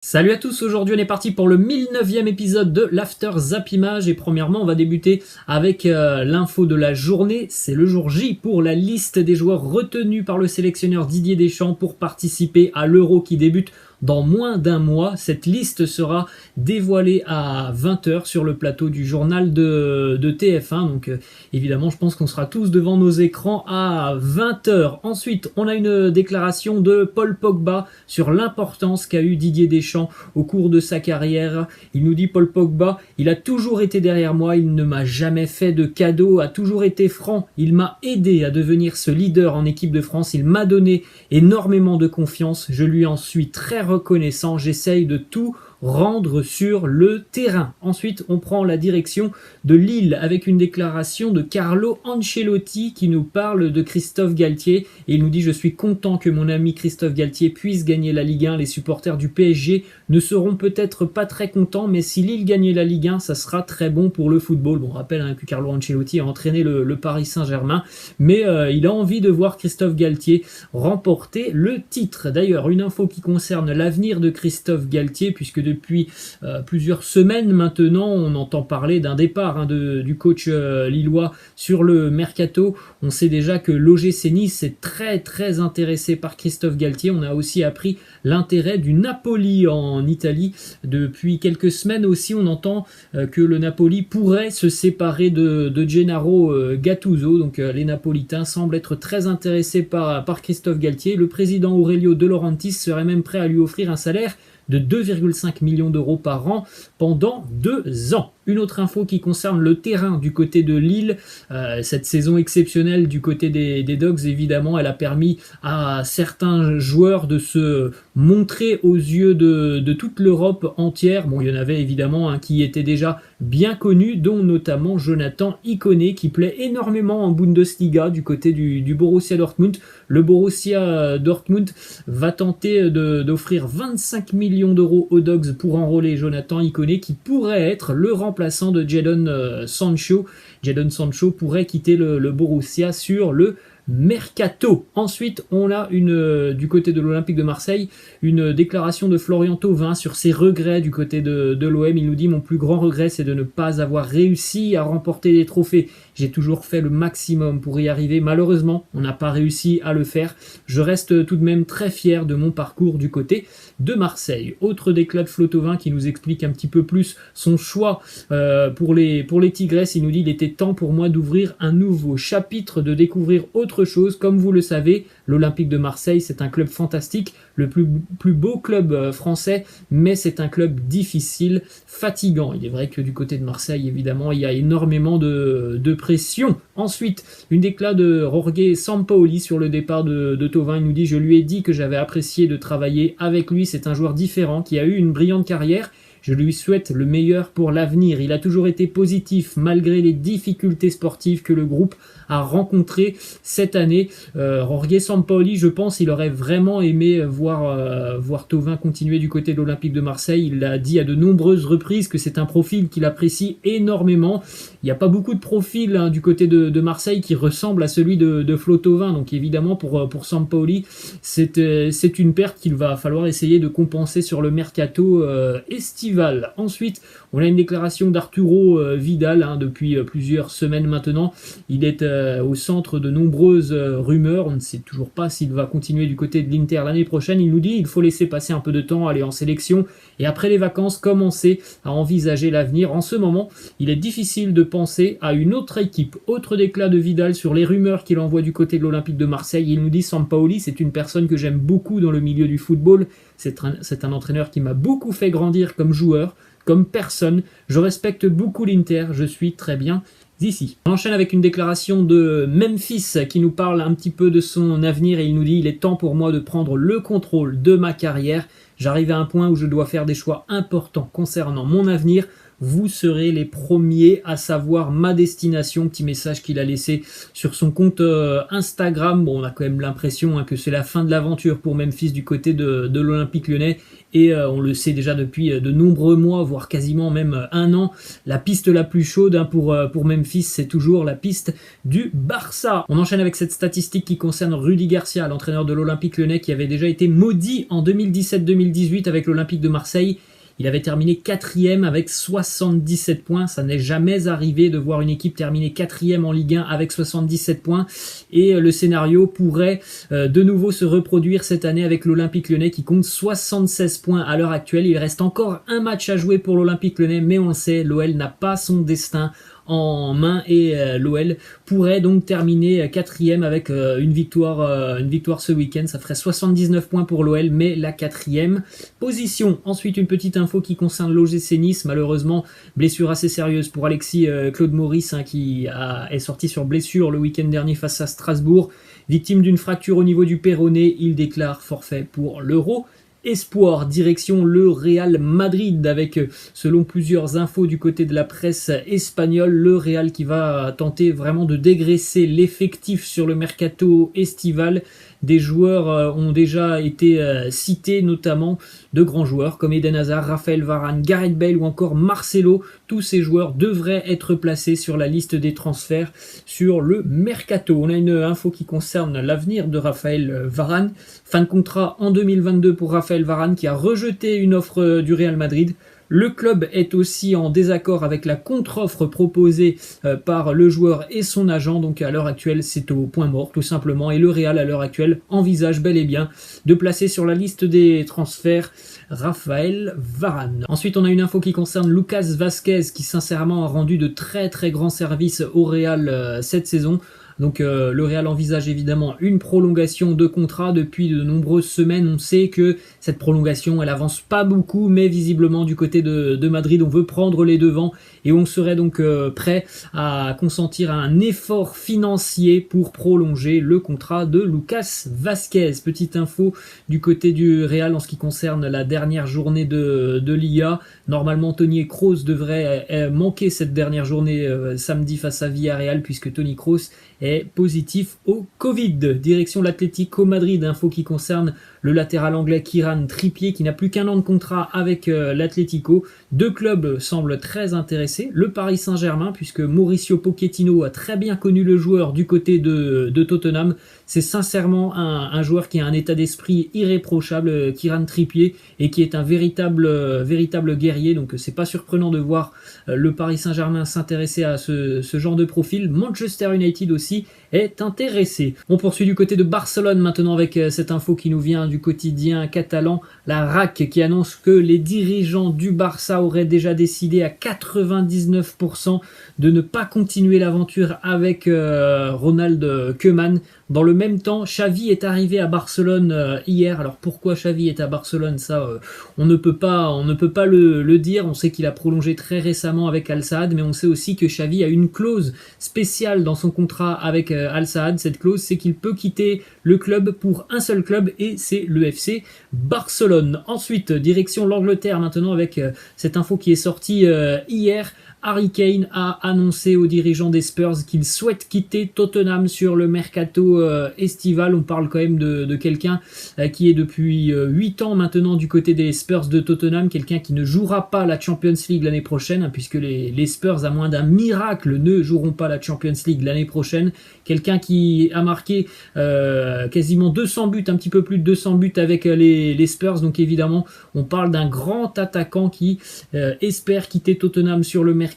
Salut à tous, aujourd'hui on est parti pour le 1009e épisode de l'After Zappimage et premièrement on va débuter avec l'info de la journée, c'est le jour J pour la liste des joueurs retenus par le sélectionneur Didier Deschamps pour participer à l'Euro qui débute dans moins d'un mois. Cette liste sera dévoilée à 20h sur le plateau du journal de TF1, donc évidemment je pense qu'on sera tous devant nos écrans à 20h. Ensuite on a une déclaration de Paul Pogba sur l'importance qu'a eu Didier Deschamps au cours de sa carrière. Il nous dit, Paul Pogba, il a toujours été derrière moi, il ne m'a jamais fait de cadeaux, a toujours été franc, il m'a aidé à devenir ce leader en équipe de France, il m'a donné énormément de confiance, je lui en suis très reconnaissant, j'essaye de tout rendre sur le terrain. Ensuite, on prend la direction de Lille avec une déclaration de Carlo Ancelotti qui nous parle de Christophe Galtier et il nous dit « Je suis content que mon ami Christophe Galtier puisse gagner la Ligue 1. Les supporters du PSG ne seront peut-être pas très contents, mais si Lille gagne la Ligue 1, ça sera très bon pour le football. » Bon, on rappelle que Carlo Ancelotti a entraîné le Paris Saint-Germain, mais il a envie de voir Christophe Galtier remporter le titre. D'ailleurs, une info qui concerne l'avenir de Christophe Galtier, puisque depuis plusieurs semaines maintenant, on entend parler d'un départ du coach lillois sur le mercato. On sait déjà que l'OGC Nice est très intéressé par Christophe Galtier. On a aussi appris l'intérêt du Napoli en Italie. Depuis quelques semaines aussi, on entend que le Napoli pourrait se séparer de Gennaro Gattuso. Donc les Napolitains semblent être très intéressés par Christophe Galtier. Le président Aurelio De Laurentiis serait même prêt à lui offrir un salaire de 2,5 millions d'euros par an pendant 2 ans. Une autre info qui concerne le terrain du côté de Lille. Cette saison exceptionnelle du côté des Dogs, évidemment, elle a permis à certains joueurs de se montrer aux yeux de toute l'Europe entière. Bon, il y en avait évidemment qui étaient déjà bien connus, dont notamment Jonathan Ikoné, qui plaît énormément en Bundesliga du côté du Borussia Dortmund. Le Borussia Dortmund va tenter d'offrir 25 millions d'euros aux Dogs pour enrôler Jonathan Ikoné, qui pourrait être le remplaçant de Jadon Sancho. Jadon Sancho pourrait quitter le Borussia sur le mercato. Ensuite, on a du côté de l'Olympique de Marseille, une déclaration de Florian Thauvin sur ses regrets du côté de l'OM. Il nous dit « Mon plus grand regret, c'est de ne pas avoir réussi à remporter des trophées. J'ai toujours fait le maximum pour y arriver. Malheureusement, on n'a pas réussi à le faire. Je reste tout de même très fier de mon parcours du côté de Marseille. » Autre déclat de Flo Thauvin qui nous explique un petit peu plus son choix pour les Tigresses. Il nous dit « Il était temps pour moi d'ouvrir un nouveau chapitre, de découvrir autre chose. Comme vous le savez, l'Olympique de Marseille, c'est un club fantastique, le plus beau club français, mais c'est un club difficile, fatigant. » Il est vrai que du côté de Marseille, évidemment, il y a énormément de pression. Ensuite, une déclat de Jorge Sampaoli sur le départ de Thauvin. Il nous dit « Je lui ai dit que j'avais apprécié de travailler avec lui. C'est un joueur différent qui a eu une brillante carrière. Je lui souhaite le meilleur pour l'avenir. Il a toujours été positif malgré les difficultés sportives que le groupe a rencontrées cette année. » Jorge Sampaoli, je pense, il aurait vraiment aimé voir Thauvin continuer du côté de l'Olympique de Marseille. Il a dit à de nombreuses reprises que c'est un profil qu'il apprécie énormément. Il n'y a pas beaucoup de profils du côté de Marseille qui ressemblent à celui de Flo Thauvin. Donc évidemment, pour Sampaoli, c'est une perte qu'il va falloir essayer de compenser sur le mercato estival. Ensuite, on a une déclaration d'Arturo Vidal depuis plusieurs semaines maintenant. Il est au centre de nombreuses rumeurs. On ne sait toujours pas s'il va continuer du côté de l'Inter l'année prochaine. Il nous dit qu'il faut laisser passer un peu de temps, aller en sélection et après les vacances, commencer à envisager l'avenir. En ce moment, il est difficile de penser à une autre équipe. Autre déclat de Vidal sur les rumeurs qu'il envoie du côté de l'Olympique de Marseille. Il nous dit « Sampaoli, c'est une personne que j'aime beaucoup dans le milieu du football. C'est un entraîneur qui m'a beaucoup fait grandir comme joueur, comme personne. Je respecte beaucoup l'Inter, je suis très bien ici. » On enchaîne avec une déclaration de Memphis qui nous parle un petit peu de son avenir et il nous dit « Il est temps pour moi de prendre le contrôle de ma carrière. J'arrive à un point où je dois faire des choix importants concernant mon avenir. Vous serez les premiers à savoir ma destination. » Petit message qu'il a laissé sur son compte Instagram. Bon, on a quand même l'impression que c'est la fin de l'aventure pour Memphis du côté de l'Olympique Lyonnais. Et on le sait déjà depuis de nombreux mois, voire quasiment même un an. La piste la plus chaude pour Memphis, c'est toujours la piste du Barça. On enchaîne avec cette statistique qui concerne Rudy Garcia, l'entraîneur de l'Olympique Lyonnais qui avait déjà été maudit en 2017-2018 2018 avec l'Olympique de Marseille. Il avait terminé 4e avec 77 points. Ça n'est jamais arrivé de voir une équipe terminer 4e en Ligue 1 avec 77 points. Et le scénario pourrait de nouveau se reproduire cette année avec l'Olympique Lyonnais qui compte 76 points à l'heure actuelle. Il reste encore un match à jouer pour l'Olympique Lyonnais, mais on le sait, l'OL n'a pas son destin en main et l'OL pourrait donc terminer 4e avec une victoire ce week-end. Ça ferait 79 points pour l'OL, mais la 4e position. Ensuite, une petite info qui concerne l'OGC Nice. Malheureusement, blessure assez sérieuse pour Alexis Claude Maurice qui est sorti sur blessure le week-end dernier face à Strasbourg. Victime d'une fracture au niveau du péroné, il déclare forfait pour l'Euro. Espoir, direction le Real Madrid avec, selon plusieurs infos du côté de la presse espagnole, le Real qui va tenter vraiment de dégraisser l'effectif sur le mercato estival. Des joueurs ont déjà été cités, notamment de grands joueurs comme Eden Hazard, Raphaël Varane, Gareth Bale ou encore Marcelo. Tous ces joueurs devraient être placés sur la liste des transferts sur le mercato. On a une info qui concerne l'avenir de Raphaël Varane. Fin de contrat en 2022 pour Raphaël Varane qui a rejeté une offre du Real Madrid. Le club est aussi en désaccord avec la contre-offre proposée par le joueur et son agent. Donc à l'heure actuelle, c'est au point mort tout simplement. Et le Real à l'heure actuelle envisage bel et bien de placer sur la liste des transferts Raphaël Varane. Ensuite, on a une info qui concerne Lucas Vazquez qui sincèrement a rendu de très très grands services au Real cette saison. Donc le Real envisage évidemment une prolongation de contrat. Depuis de nombreuses semaines, on sait que cette prolongation, elle avance pas beaucoup, mais visiblement du côté de Madrid, on veut prendre les devants et on serait donc prêt à consentir un effort financier pour prolonger le contrat de Lucas Vazquez. Petite info du côté du Real en ce qui concerne la dernière journée de Liga. Normalement, Toni Kroos devrait manquer cette dernière journée samedi face à Villarreal puisque Toni Kroos est positif au Covid. Direction l'Atlético Madrid, info qui concerne le latéral anglais Kieran Trippier qui n'a plus qu'un an de contrat avec l'Atlético. Deux clubs semblent très intéressés. Le Paris Saint-Germain, puisque Mauricio Pochettino a très bien connu le joueur du côté de Tottenham. C'est sincèrement un joueur qui a un état d'esprit irréprochable, Kieran Trippier, et qui est un véritable guerrier. Donc c'est pas surprenant de voir le Paris Saint-Germain s'intéresser à ce genre de profil. Manchester United aussi est intéressé. On poursuit du côté de Barcelone maintenant avec cette info qui nous vient du quotidien catalan, la RAC, qui annonce que les dirigeants du Barça auraient déjà décidé à 99% de ne pas continuer l'aventure avec Ronald Koeman. Dans le même temps, Xavi est arrivé à Barcelone hier. Alors pourquoi Xavi est à Barcelone, ça on ne peut pas le dire. On sait qu'il a prolongé très récemment avec Al Sadd, mais on sait aussi que Xavi a une clause spéciale dans son contrat avec Al Sadd. Cette clause, c'est qu'il peut quitter le club pour un seul club et c'est le FC Barcelone. Ensuite, direction l'Angleterre maintenant avec cette info qui est sortie hier. Harry Kane a annoncé aux dirigeants des Spurs qu'il souhaite quitter Tottenham sur le mercato estival. On parle quand même de quelqu'un qui est depuis 8 ans maintenant du côté des Spurs de Tottenham, quelqu'un qui ne jouera pas la Champions League l'année prochaine, puisque les Spurs, à moins d'un miracle, ne joueront pas la Champions League l'année prochaine. Quelqu'un qui a marqué quasiment 200 buts, un petit peu plus de 200 buts avec les Spurs. Donc évidemment, on parle d'un grand attaquant qui espère quitter Tottenham sur le mercato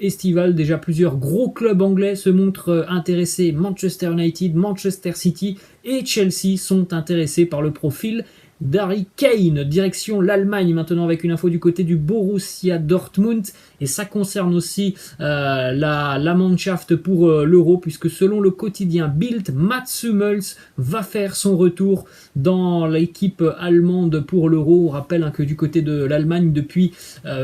estival. Déjà plusieurs gros clubs anglais se montrent intéressés. Manchester United, Manchester City et Chelsea sont intéressés par le profil d'Harry Kane. Direction l'Allemagne maintenant avec une info du côté du Borussia Dortmund et ça concerne aussi la Mannschaft pour l'Euro, puisque selon le quotidien Bild, Mats Hummels va faire son retour dans l'équipe allemande pour l'Euro. On rappelle que du côté de l'Allemagne, depuis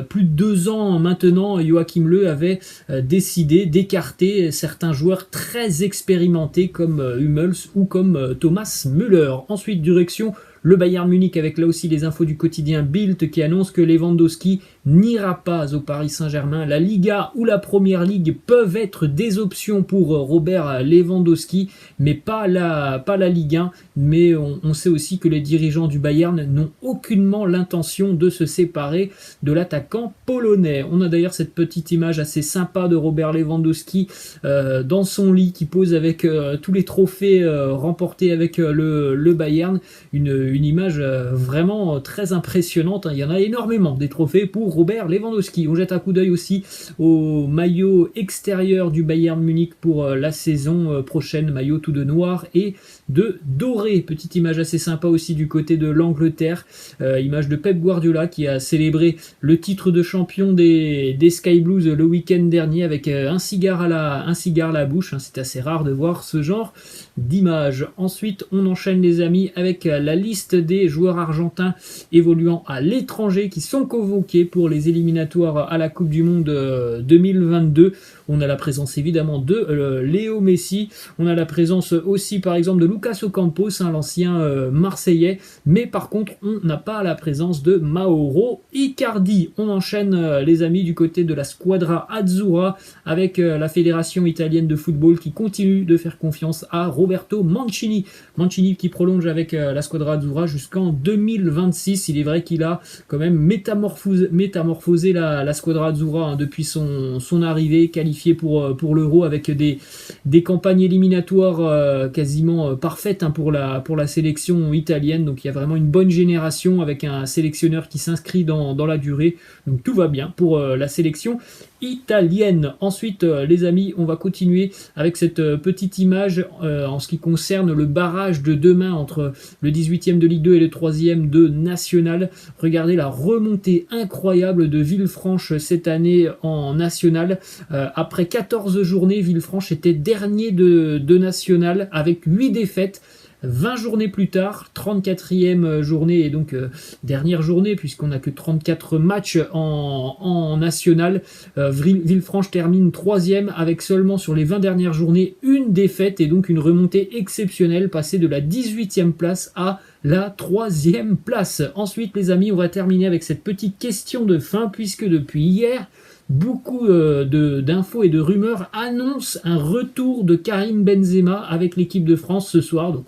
plus de 2 ans maintenant, Joachim Löw avait décidé d'écarter certains joueurs très expérimentés comme Hummels ou comme Thomas Müller. Ensuite, direction le Bayern Munich avec là aussi les infos du quotidien Bild qui annonce que Lewandowski n'ira pas au Paris Saint-Germain. La Liga ou la Première Ligue peuvent être des options pour Robert Lewandowski, mais pas la Ligue 1. Mais on sait aussi que les dirigeants du Bayern n'ont aucunement l'intention de se séparer de l'attaquant polonais. On a d'ailleurs cette petite image assez sympa de Robert Lewandowski dans son lit qui pose avec tous les trophées remportés avec le Bayern. Une image vraiment très impressionnante. Il y en a énormément des trophées pour Robert Lewandowski. On jette un coup d'œil aussi au maillot extérieur du Bayern Munich pour la saison prochaine, maillot tout de noir et de doré. Petite image assez sympa aussi du côté de l'Angleterre, image de Pep Guardiola qui a célébré le titre de champion des Sky Blues le week-end dernier avec un cigare à la bouche. C'est assez rare de voir ce genre d'image. Ensuite, on enchaîne les amis avec la liste des joueurs argentins évoluant à l'étranger qui sont convoqués pour les éliminatoires à la Coupe du Monde 2022. On a la présence évidemment de Léo Messi, on a la présence aussi par exemple de Lucas Ocampos, l'ancien Marseillais, mais par contre on n'a pas la présence de Mauro Icardi. On enchaîne les amis du côté de la Squadra Azzurra avec la fédération italienne de football qui continue de faire confiance à Roberto Mancini. Mancini qui prolonge avec la Squadra Azzurra jusqu'en 2026. Il est vrai qu'il a quand même métamorphosé la Squadra Azzurra depuis son arrivée, qualifié pour l'Euro avec des campagnes éliminatoires quasiment parfaites pour la sélection italienne. Donc il y a vraiment une bonne génération avec un sélectionneur qui s'inscrit dans la durée. Donc tout va bien pour la sélection italienne. Ensuite, les amis, on va continuer avec cette petite image en ce qui concerne le barrage de demain entre le 18e de Ligue 2 et le 3e de National. Regardez la remontée incroyable de Villefranche cette année en National. Après 14 journées, Villefranche était dernier de National avec 8 défaites. 20 journées plus tard, 34e journée et donc dernière journée puisqu'on n'a que 34 matchs en national. Villefranche termine 3e avec seulement sur les 20 dernières journées une défaite et donc une remontée exceptionnelle, passée de la 18e place à la 3e place. Ensuite les amis, on va terminer avec cette petite question de fin puisque depuis hier, beaucoup d'infos et de rumeurs annoncent un retour de Karim Benzema avec l'équipe de France ce soir. Donc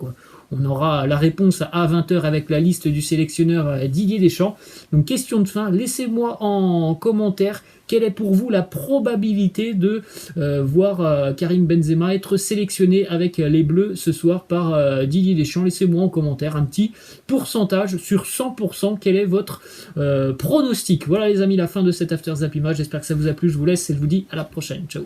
on aura la réponse à 20h avec la liste du sélectionneur Didier Deschamps. Donc question de fin, laissez-moi en commentaire quelle est pour vous la probabilité de voir Karim Benzema être sélectionné avec les Bleus ce soir par Didier Deschamps. Laissez-moi en commentaire un petit pourcentage sur 100%. Quel est votre pronostic? Voilà les amis, la fin de cet After Zappima. J'espère que ça vous a plu. Je vous laisse et je vous dis à la prochaine. Ciao.